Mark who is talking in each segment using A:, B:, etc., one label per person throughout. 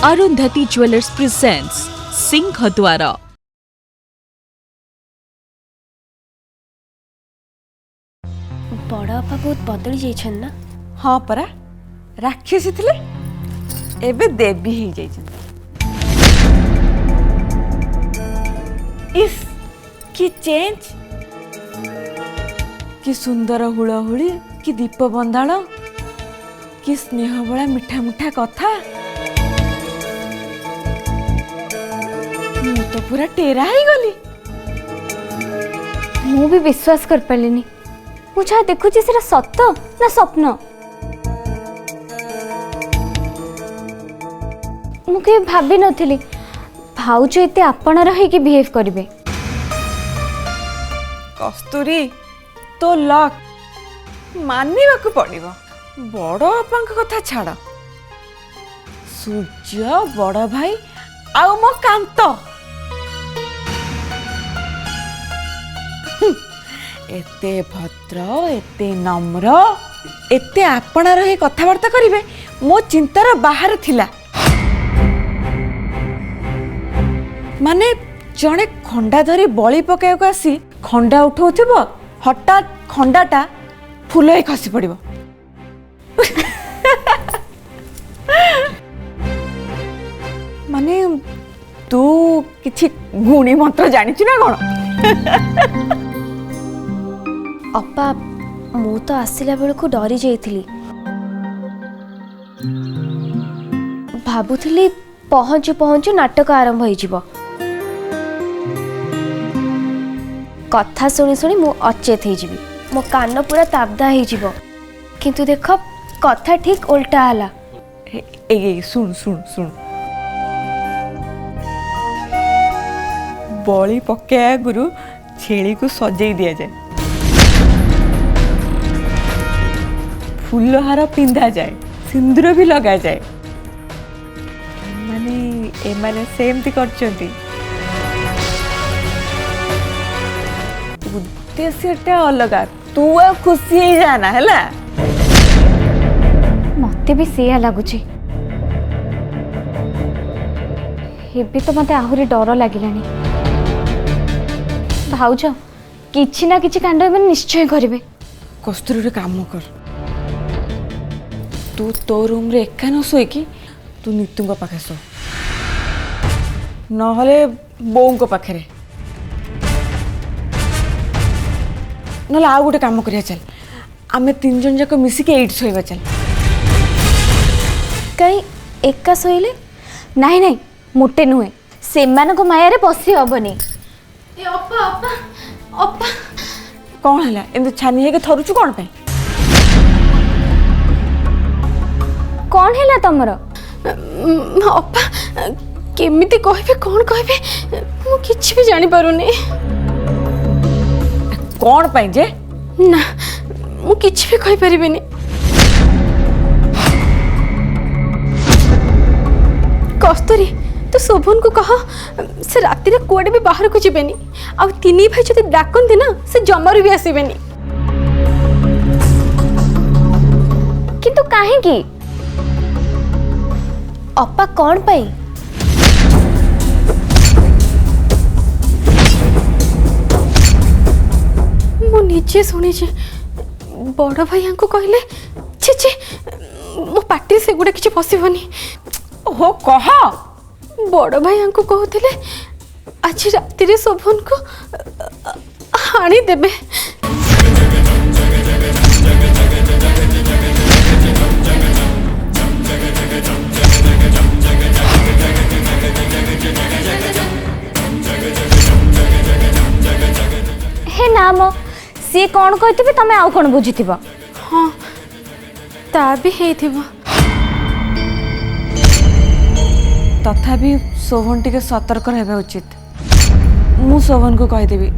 A: Arundhati jewellers presents सिंहद्वार।
B: बड़ बापा बहुत बदली जाइछन ना।
C: हाँ परा राक्षसी थिले एबे देवी ही जाइछन। इस कि चेंज कि सुंदर हुड़हुड़ी कि दीप बंदाण कि स्नेह बड़ा मिठा मिठा कथा। मु तो पूरा टेरा ही गली।
B: मु भी विश्वास कर पालिनी। मु जहाँ देखुची सेरा सत ना स्वप्न। मु के भाबी नथिली भाउज एते आपण रही कि बिहेव करिवे।
C: कस्तूरी तो लक मानिबाकू पड़िबो। बड़ बापा कथा छाड़ सूर्य बड़ भाई आउ मो कांत एते भद्र एते नम्र एते आपणा रही कथबार्ता करिवे मो चिंतार बाहर थिला। माने जड़े खंडा धरी बलि पकाइक आसी खंडा उठाउथिबो हठात खंडाटा फुल ही खसी पड़िबो। माने तू किछि गुणी मंत्र जानिछु ना कोन?
B: अपा मु तो आसिला बेलू डरी जाइथिली। भाबुथिली पहुँचु पहुँचु नाटक आरंभ हो जिवो। कथा शुणी शुणी मु अचेत हो जिवि। मो कान पूरा ताबदा हो जिवो। किंतु देख कथा ठीक उल्टा हला।
C: ए सुन सुन सुन बलि पकाया गुरु छेली को सजेई दिया जाए फूलहार पिंधा जाए सिंदूर भी लगा जाए। एमाने सेमती करचंती उद्देश्यटा अलगा। तू आ खुशी ही जाना हैला।
B: मते भी सेया लागुची। हेबे तो मते आहुरी डर लागिलानी। भाउज किछि ना किछि कांड में निश्चय करिवे।
C: कस्तूरी रे काम कर। तू तो रूम रे एका न सोई तू नीतू पाखे सो नहले बोऊ पाखे ना आउ गोटे काम करिया। चल आमे तीन जन जाक मिसिके एइट सोइबा। चल
B: कहीं एका सोइले नहीं नहीं मोटे नुहे से माया रे बसी हबनी। ए अपा अपा अपा
C: कौन है एमती छानी है थरुचु कौन पे?
B: कौन है तमर? अपा केमिति कहबे कौन कहबे मु किछि भी जानि पारुनी।
C: कौन पाई जे?
B: ना मु किछि भी कहि परिबेनी। कस्तूरी तू शोभन को कह से राति रे कोडे भी बाहर को जिबेनी। आ तिनी भाई जदि डाकन ना से जमर भी आसीबेनी। किंतु काहे की अपा कौन पाई? मु निजे सुनी जे बड़ भाई को कहले छी छी मो पाटी से गुडा किछि पसिबनी।
C: हो कह
B: बड़ भाई को कहते आज राति रे शोभन को हाणी देबे। हे नाम सी कौन कहते तमें आउ कौन बुझीथिबो? हाँ ता भी हेथिबो।
C: तथापि शोभन टिके सतर्क रहबा उचित। मु शोभन को कहिदेबी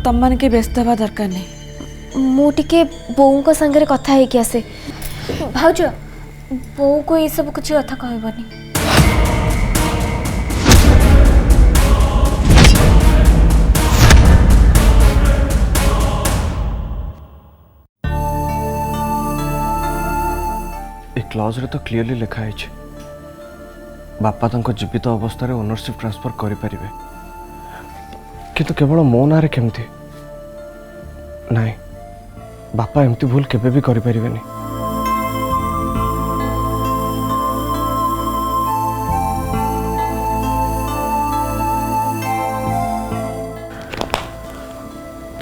C: तम माने के व्यस्त हवा दरकार नहीं।
B: मु टिके बोऊ को संगे कथा है कि आसे। भाउज बोऊ को ये सब कुछ कथा कहबनी।
D: क्लॉज रे तो क्लियरली लिखा है बापा तांको जीवित अवस्था रे ओनरशिप ट्रांसफर करि परिबे किंतु केवल मो नारे केमती नहीं बापा एमती भूल केबे भी करि परिबेनी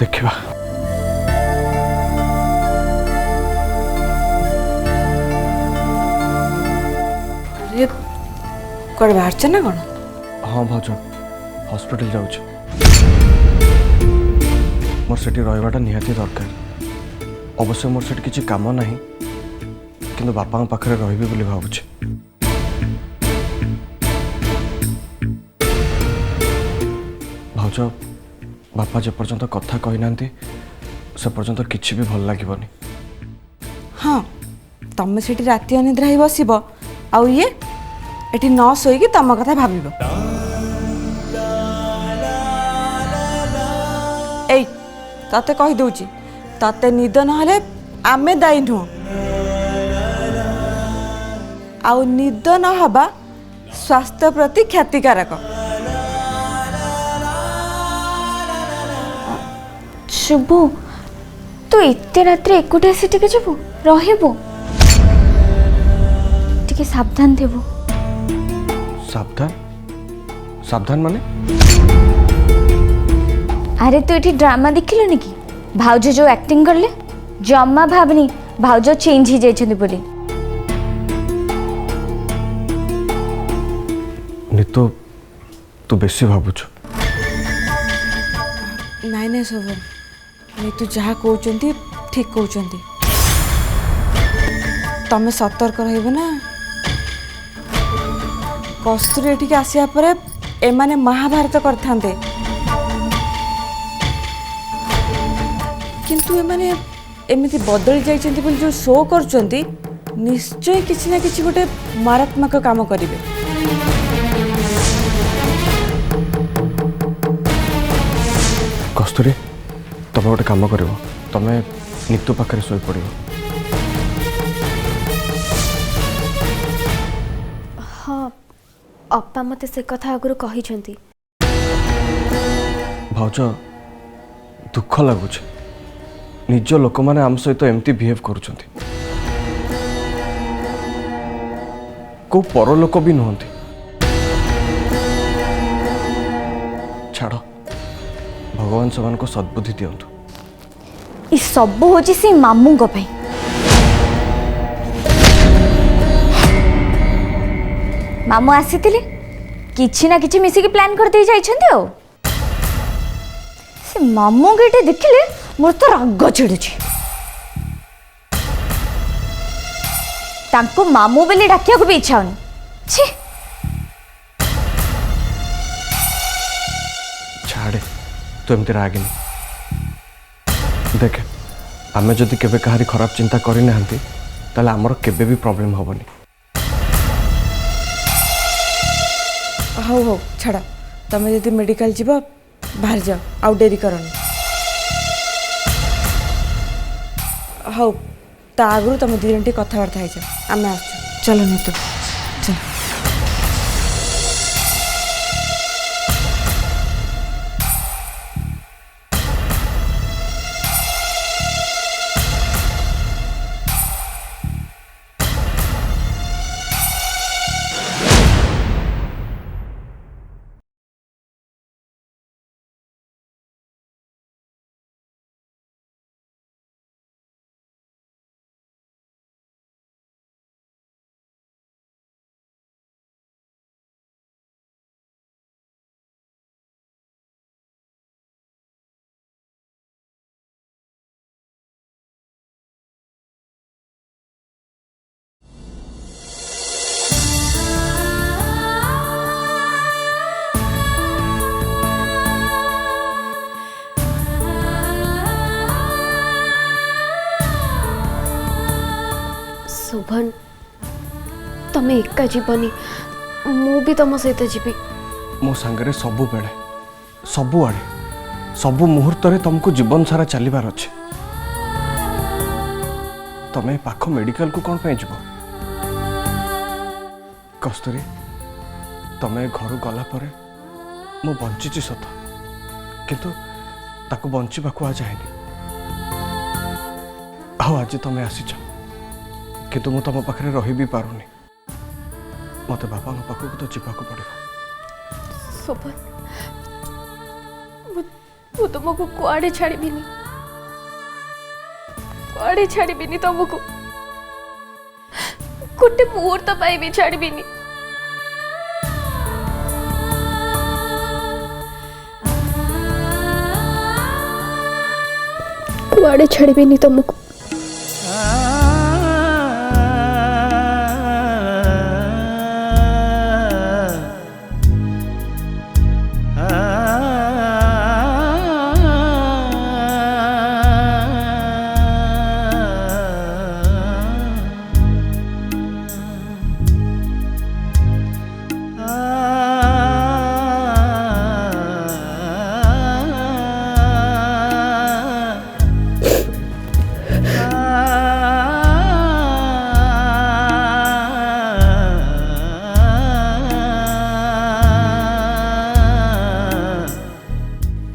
D: देखिबा
C: अरे कुआडे बाहर छ ना कौन
D: हाँ भाज हॉस्पिटल जाऊँ मोर सेठी रहिबाटा निहाती दरकार अवश्य मोर सेठी किछि काम नाही किंतु बापा पाखरे रहिबे बोली भाबुछि भाउज बापा जे पर्यंत कथा कहि नांती से पर्यंत किछि भी भल लागिबनी
C: हाँ तमें सेठी राति अनिद्रा ही बसब आउ ये एठी न शोईकी तम कथा भाबिब एई तते कहि दउची तते निद नहले आमे दायी नुह आउ निद न हबा स्वास्थ्य प्रति क्षतिकारक
B: शुभु तू एते रात्रे एकुटिया से टिके जबु रहबो टिके सावधान देबो
D: सावधान सावधान माने
B: अरे तू एठी ड्रामा देखिलुनी कि भाउज जो एक्टिंग करले जम्मा भाबनी भाउज चेंज ही जाइछन्ती बोली
D: नितो तू बेसी भाबुछ
C: नाई नाई शोभन नहीं तू जहाँ कहते ठीक कहते तमें सतर्क रहिबो ना कस्तूरी एठिक आसिया परे एमाने महाभारत करथांते किंतु एमाने एमिति बदली जाइछन्ति बोली जो शो करछन्ति निश्चय किछि ना किछि गोटे मारात्मक काम करिवे
D: कस्तूरी तमे गोटे काम करिवो तमे नितु पाखरे सोई पड़िवो
B: हाँ अप्पा मते से कथा आगुरु कहिछन्ती
D: भाउज दुख लागुछ निज लोक माने आम सहित एमती बिहेव करुछन्ति को पर लोक भी नुहंती छाड़ भगवान समान को सद्बुद्धि दियंतु
B: ई सब होची से मामू को पई मामू आसीथिले किछि ना किछि मिसी के प्लान कर दे जाइछन्ती ओ से मामू गेटे देखिले मोर तो राग चिड़ुछि तांको मामू बेले डाकिया को भी इच्छा होनी छी
D: छाड़े तो एमती रागिनी देख आमे जदि केबे कहारी खराब चिंता करि नाहंती ताले हमर केबे भी प्रॉब्लम होबनी
C: हौ हौ छाड़ तमें यदि मेडिकल जीव बाहर जाओ आउ डेरी करनी हौ ता आगु तुम दी जन कथबार्ता हो आम आस चलो नीतू चल
B: शोभन तमें एका जीवनी मु भी तुम सहित जीवी
D: मो सांगरे सबु बेले सबु आड़े सबु मुहूर्त रे तुमको जीवन सारा चलिबार अच्छे तमे पाख मेडिकल को कौन पे जीव कस्तूरी तमें घर गला परे मु बंची सत किंतु ताको बंचीबाकू आ जाएनी आज तमें आसीच किंतु मु तुम पाखे रही भी पारुनी मत बापा पाखक तो जावाक पड़ो
B: सोपन मु तुमको कुआड़े छाड़बीनी कुआड़े छाड़बीनी तुमको गोटे मुहूर्त पाई भी छाड़बीनी कुआड़े छाड़बीनी तुमको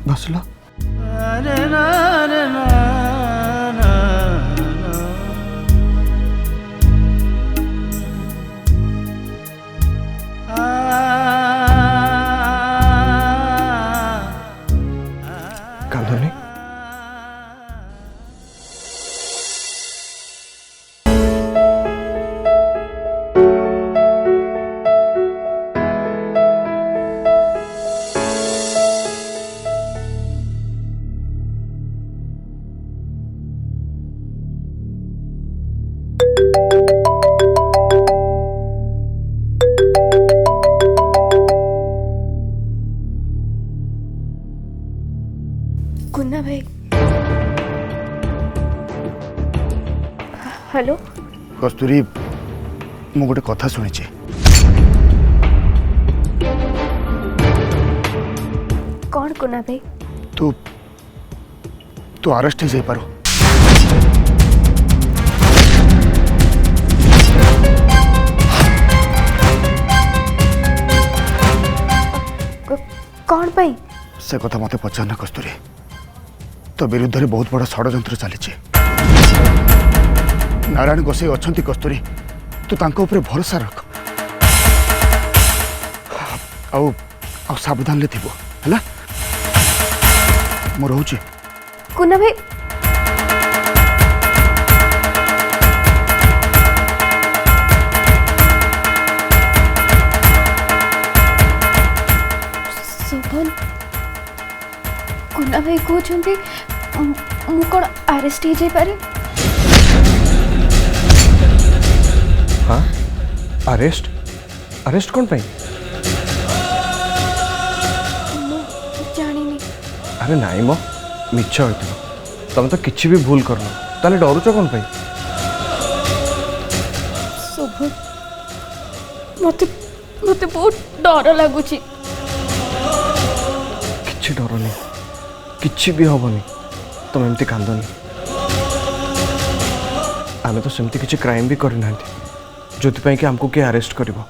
D: बसला कांदनी
B: कुन्ना भाई हेलो
E: कस्तूरी मु गोटे कथा शुणी
B: कौन कुन्ना भाई
E: तू तू अरेस्ट हो जाइपार
B: कौन पाई
E: से कथा मत पचारना कस्तूरी तो विरुद्ध में बहुत बड़ा षड्यंत्र चली नारायण गोसाई अच्छा कस्तूरी तू तांको ऊपर भरोसा रख आउ सावधान ले थिबो हला मु रहूची
B: कुन्ना भाई शोभन कुन्ना भाई कहते मु कौन अरेस्ट हो जाई पारे
D: हाँ अरेस्ट अरेस्ट कौन पाई
B: जानी
D: अरे नाई मो मिछ होइतिलो तुम तो किछि भी भूल करनो ताले डरुच कौन पाई
B: शोभन मते मते बहुत डर लगुची
D: किछि डर नहीं किछि भी हबनी तुम एमती कांदनी आमे तो सेमती किछि क्राइम भी करि नांती जोति पई कि हमको के अरेस्ट करिवो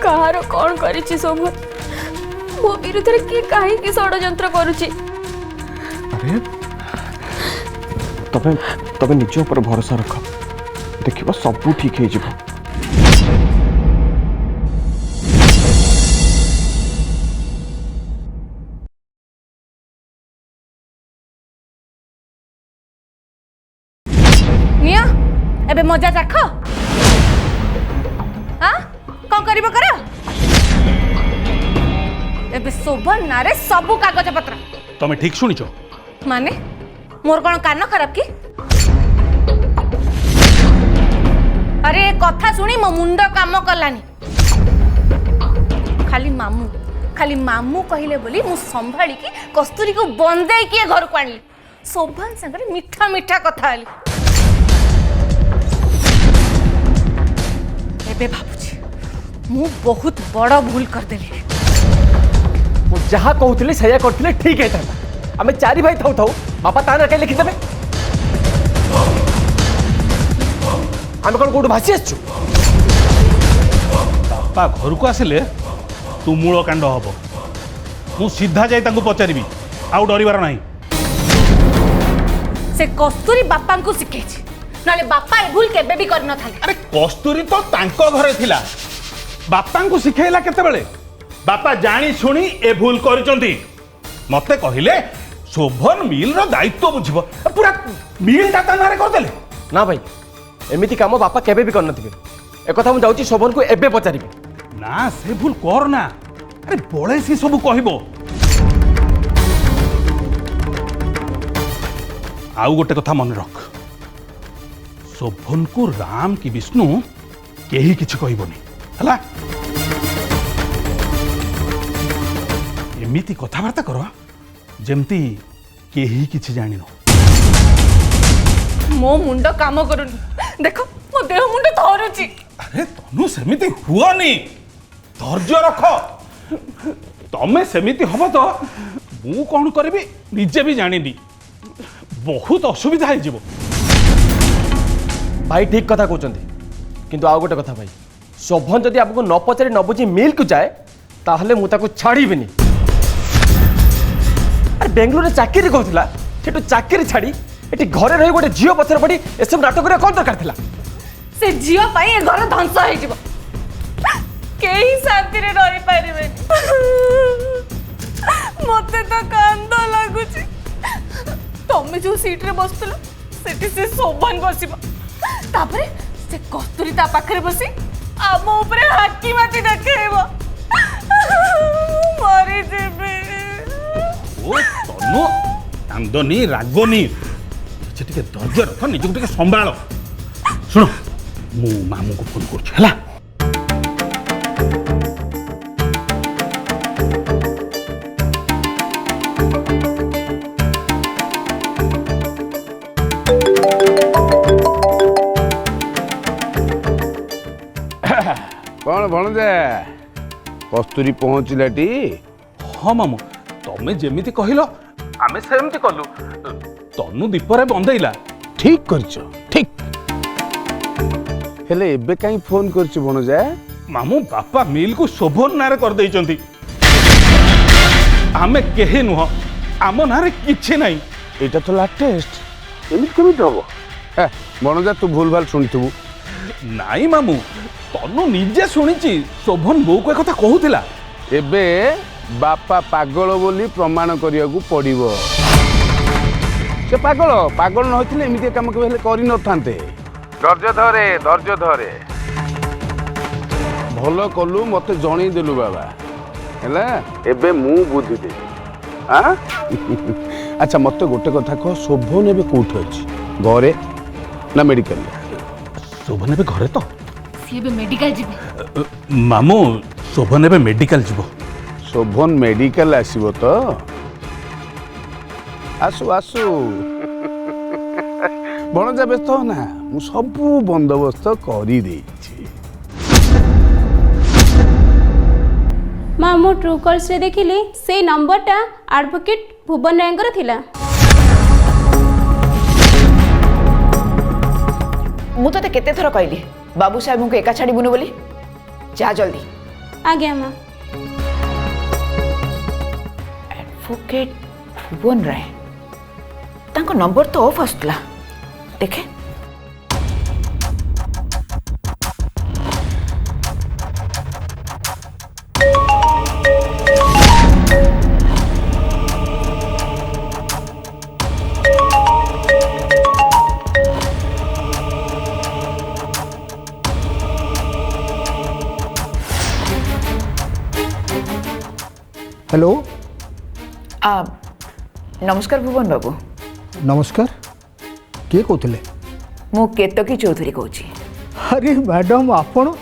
B: कहार कौन करिछि शोभन मो विरुद्ध रे के काहे की षड्यंत्र करूछि
D: अरे तबे तबे निज ऊपर भरोसा रख देखिबा सब ठीक हे जिवो
F: निया एबे मजा चाख हाँ कौन करिबो कर एबे शोभन नारे सबु कागज पत्र
G: तमें ठीक शुणिच
F: माने मोर कौन कान खराब की अरे कथा शुणी मो मुंड काम कलानी खाली मामू कहले बोली मु संभाली की कस्तूरी को बंदे किए घर को आनली शोभन संगे मीठा मीठा कथा आली एबे भाबुची मु बहुत बड़ भूल कर देली
H: मु जहा कहूଥିଲି सैया करथिले ठीक है आमे चारि भाई थाउ थाउ बापा ताना के लिखि देबे आमे कोन कोड भासी आछू
G: बापा घर को आसिले तुमूल कांड हम मु सीधा जाई तांको पचारिबी आउ डरिबार नाही।
F: से कस्तूरी बापा को शिखे ना बापा ए भूल केबे भी कर न था।
G: अरे कस्तूरी तो तांको घरे थिला बापा को शिखेला केतेबेले बापा जानी सुनी ए भूल करिसंती मते कहिले शोभन मिल रो दायित्व बुझिबो पूरा मिल ता नारे कर देले
H: ना भाई एमिति काम बापा केबे भी करनथिबे ए कथा मु जाउची शोभन को एबे पचारिबे
G: ना से भूल कर ना। अरे बड़े सी सब कहबो आउ गोटे कथा मन रख शोभन को राम की विष्णु केही किछि कहबोनी हला एमिति कथाबार्ता कर जेमती केही किछि जानिनो।
F: मो मुंड काम करूनी देखो मो देह मुंड धरुची।
G: अरे तनु सेमिति हुआनी धैर्य रख तमे सेमिति हब तो मु कौन करिबी निजे भी जानिनी बहुत असुविधा हो जीवो।
H: भाई ठीक कथा कहते किंतु आउ गोटे कथा भाई शोभन जदि आपको न पचारि न बुझी मिल को जाए ताहले मु ताको छाड़ीबिनी। अरे बेंगलोर चाकरी कहला सेठू चाकरी छाड़ी एटी घरे रही गोटे झील पछर पड़ी एसब नाटक करिया कोन दरकार थिला।
F: से झील पाई ए घर ध्वंस हो जीवो केही शांति रे रही पारिबे। मते तो कांद लागुची तमे जो सीट रे बसतलो सेठी से शोभन बसिबो तापरे से कस्तूरी ता पाखरे बसी आम ऊपर हाकी माटी देखेबो मरी जेबे।
G: ओ तनु कांदनी रागनी किछि टिके धैर्य रख निजको टिके संभाळ। सुनो मु मामू को फोन करछु हला।
I: कौन भणजे कस्तूरी पहुँचलाटी?
G: हाँ मामू तमे जेमिति कहिलो आमे सेमति कलु तनु दीपरे बंदैला।
I: ठीक करछ ठीक हेले एबे काई फोन करछ भणजे?
G: मामू बापा मिल को शोभन नारे कर दैचंती आमे केहे नुह आम नारे किछि नाही।
I: एटा तो लाटेस्ट एमित केमित हबो? भणजे तू भूल भाल सुनिथबु।
G: नाई मामू तनु निजे सुनिची शोभन बो को कथा कहूतिला।
I: एबे बापा पागल बोली प्रमाण करिया को पड़िबो। से पागल पागल न होइथिले एमिति काम के हेले करि न थांते। धैर्य धरे भलो कलु मते जणी देलु बाबा हैला एबे मु बुद्धि दे। हां अच्छा मते गोटे कथा कह शोभन एबे कोठ अछि घरे ना मेडिकल?
G: शोभन एबे घरे तो
F: सी एबे मेडिकल जिबे।
G: मामू शोभन एबे मेडिकल जिवो।
I: शोभन मेडिकल आसीबो तो आसु आसु भणजा व्यस्त हो ना मु सब बंदोबस्त करी देछि।
B: माँ मो ट्रू कॉल्स रे देखिली से नंबरटा एडवोकेट भुवन रायंकर थिला।
J: मु तो केते थर कहली बाबू साहेब को एका छाड़बुनु बोली जा जल्दी।
B: आज्ञा माँ।
J: एडवोकेट भुवन राय तांको नंबर तो ऑफ आसला देखे।
E: हेलो
J: नमस्कार भुवन बाबू।
E: नमस्कार किए कहते?
J: मु केतकी चौधरी कहूँ।
E: अरे मैडम आपण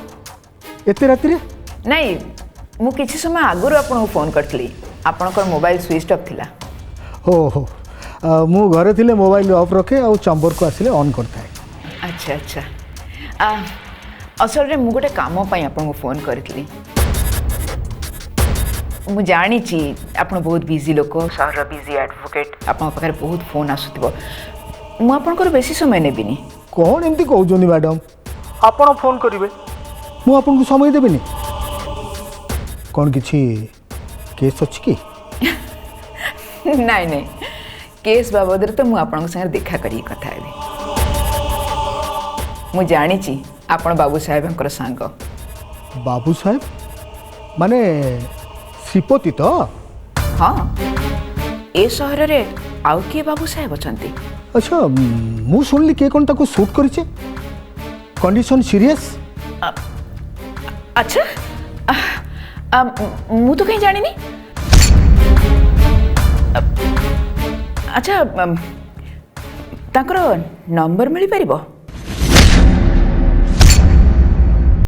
E: एते राति रे?
J: नहीं मु किछि समय आगुर आपन फोन करथली आपनकर मोबाइल स्विच ऑफ थिला।
E: हो मु घरे थिले मोबाइल ऑफ रखे और चंबर को आसिले ऑन करता है।
J: अच्छा अच्छा असल रे मु गोटे काम पई आपन को फोन करथली। मु जानी छी आपन बहुत बिजी लोक सहर बिजी एडवोकेट आपन पाखरे बहुत फोन आसुथिबो मु आपनकर बेसी समय नेबिनी।
E: कौन एमती कहउजोनी मैडम? आपण फोन करिवे मु आपन को समय देबेनी। कौन किसी केस अच्छी कि
J: ନାଇଁ ନାଇଁ କେସ୍ ବାବଦରେ ତ ମୁଁ ଆପଣଙ୍କ ସାଙ୍ଗରେ ଦେଖା କରିକି କଥା ହେବି। ମୁଁ ଜାଣିଛି ଆପଣ ବାବୁ ସାହେବଙ୍କର ସାଙ୍ଗ।
E: बाबू साहेब माने श्रीपति तो
J: ହଁ ଏ ସହରରେ ଆଉ କିଏ ବାବୁ ସାହେବ ଅଛନ୍ତି?
E: अच्छा मु सुनली के कौन ताको शूट करिचे कंडीशन सीरियस
J: ଆଚ୍ଛା ମୁଁ ତ କାହିଁ ଜାଣିନି। ଆଚ୍ଛା ତାଙ୍କର ନମ୍ବର ମିଳିପାରିବ?